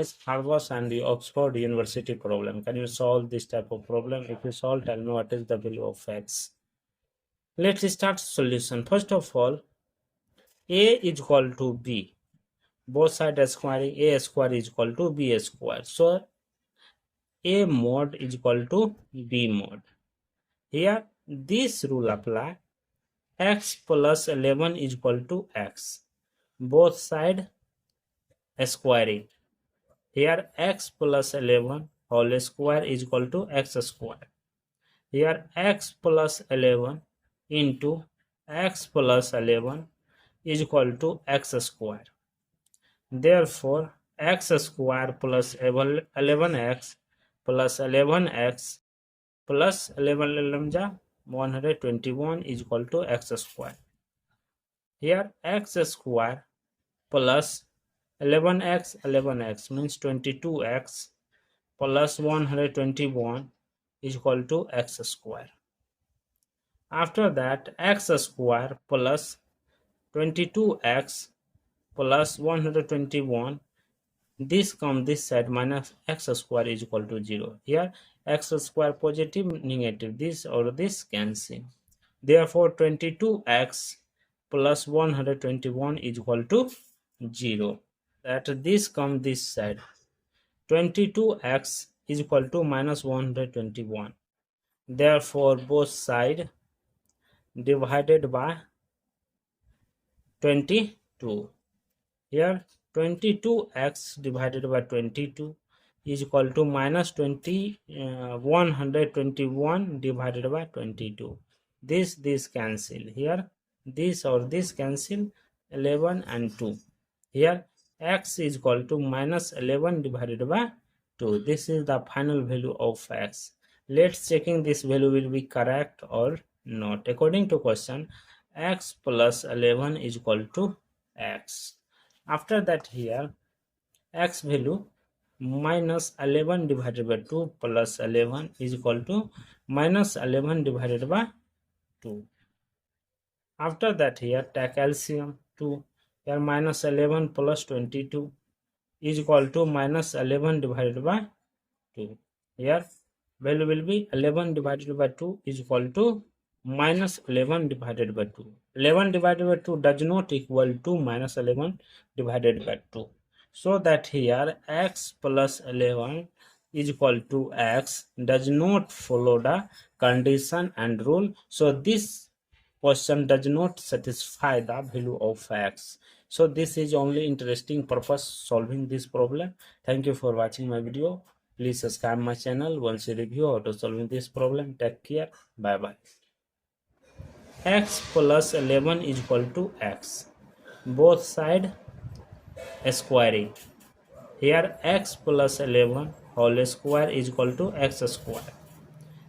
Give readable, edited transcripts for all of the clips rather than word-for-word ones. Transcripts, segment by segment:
is Harvard and the Oxford University problem. Can you solve this type of problem? If you solve, tell me what is the value of x. Let's start solution. First of all, a is equal to b. Both sides squaring, a square is equal to b square. So a mod is equal to b mod. Here this rule apply. X plus 11 is equal to x. Both sides squaring. Here x plus 11 whole square is equal to x square. Here x plus 11 into x plus 11 is equal to x square. Therefore, x square plus 11x plus 11x plus 11 121 is equal to x square. Here x square plus 11x means 22x plus 121 is equal to x square. After that, x square plus 22x plus 121, this come this side minus x square is equal to 0. Here x square positive, negative, this or this cancel. Therefore 22x plus 121 is equal to 0. That this come this side. 22x is equal to minus 121. Therefore both side divided by 22. Here 22x divided by 22 is equal to minus 121 divided by 22. This cancel. Here this or this cancel, 11 and 2. Here x is equal to minus 11 divided by 2. This is the final value of x. Let's checking this value will be correct or not. According to question, x plus 11 is equal to x. After that, here x value minus 11 divided by 2 plus 11 is equal to minus 11 divided by 2. After that, here take LCM 2. Here minus 11 plus 22 is equal to minus 11 divided by 2. Here value will be 11 divided by 2 is equal to minus 11 divided by 2. 11 divided by 2 does not equal to minus 11 divided by 2. So that here x plus 11 is equal to x does not follow the condition and rule. So this question does not satisfy the value of x. So this is only interesting purpose solving this problem. Thank you for watching my video. Please subscribe my channel. Once you review how to solving this problem. Take care. Bye bye. X plus 11 is equal to x. Both side squaring. Here x plus 11 whole square is equal to x square.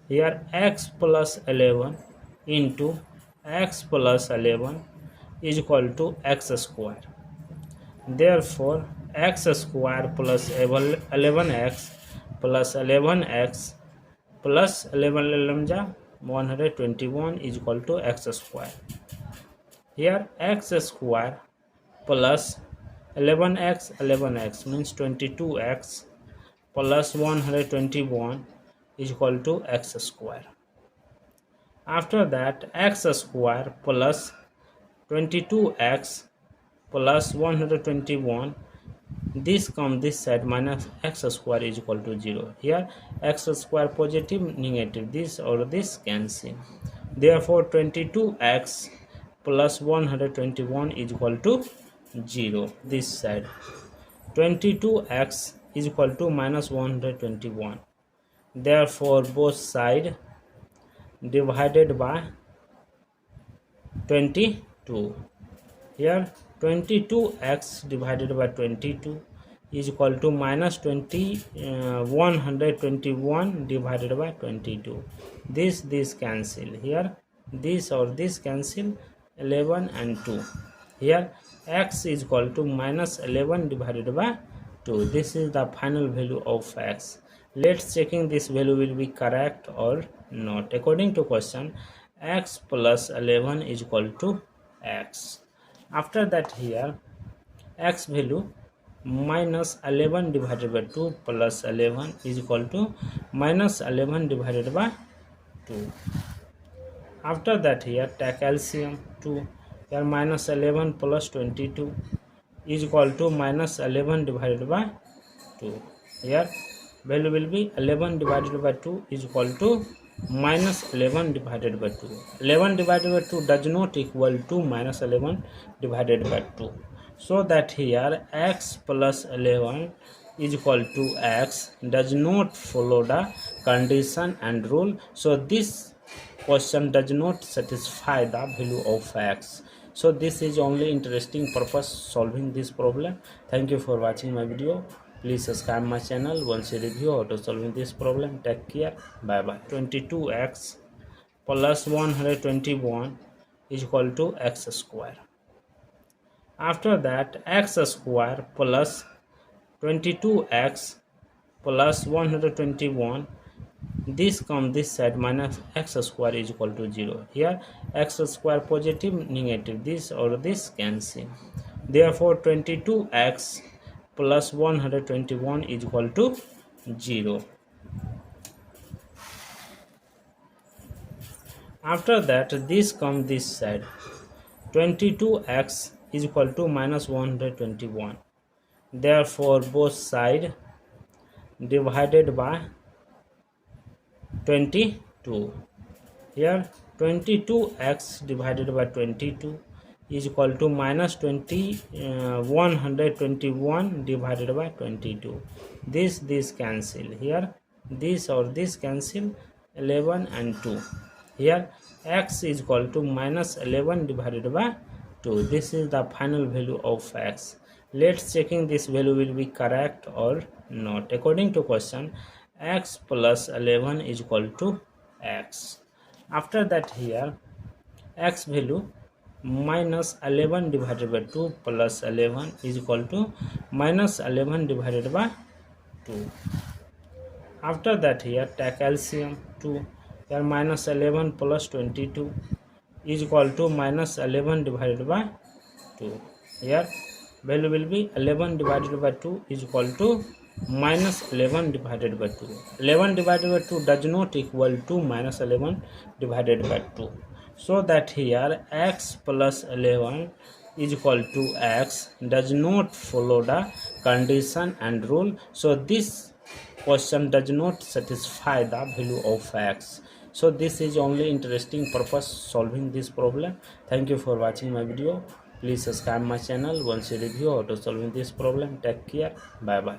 Here x plus 11 into x plus 11 is equal to x square. Therefore x square plus 11x plus 11x plus 11 121 is equal to x square. Here x square plus 11x means 22x plus 121 is equal to x square. After that, x square plus 22x plus 121, this come this side minus x square is equal to 0. Here x square positive, negative, this or this cancel. Therefore 22x plus 121 is equal to 0. This side 22x is equal to minus 121. Therefore both side divided by 22. Here 22x divided by 22 is equal to minus 121 divided by 22. This cancel. Here this or this cancel, 11 and 2. Here x is equal to minus 11 divided by 2. This is the final value of x. Let's checking this value will be correct or not. According to question, x plus 11 is equal to x. After that, here x value minus 11 divided by 2 plus 11 is equal to minus 11 divided by 2. After that, here take LCM 2. Here minus 11 plus 22 is equal to minus 11 divided by 2. Here value will be 11 divided by 2 is equal to minus 11 divided by 2. 11 divided by 2 does not equal to minus 11 divided by 2. So that here x plus 11 is equal to x does not follow the condition and rule. So this question does not satisfy the value of x. So this is only interesting purpose solving this problem. Thank you for watching my video. Please subscribe my channel. Once you review how to solving this problem. Take care. Bye bye. 22x plus 121 is equal to x square. After that, x square plus 22x plus 121, this come this side, minus x square is equal to 0. Here x square positive, negative, this or this cancel. Therefore 22x plus 121 is equal to 0. After that, this come this side, 22x is equal to minus 121. Therefore both side divided by 22. Here 22x divided by 22 is equal to minus 121 divided by 22. This cancel. Here this or this cancel, 11 and 2. Here x is equal to minus 11 divided by 2. This is the final value of x. Let's checking this value will be correct or not. According to question, x plus 11 is equal to x. After that, here x value minus 11 divided by 2 plus 11 is equal to minus 11 divided by 2. After that, here take LCM 2. Here minus 11 plus 22 is equal to minus 11 divided by 2. Here value will be 11 divided by 2 is equal to minus 11 divided by 2. 11 divided by 2 does not equal to minus 11 divided by 2. So that here x plus 11 is equal to x does not follow the condition and rule. So this question does not satisfy the value of x. So this is only interesting purpose solving this problem. Thank you for watching my video. Please subscribe my channel. Once you review how to solving this problem. Take care. Bye bye.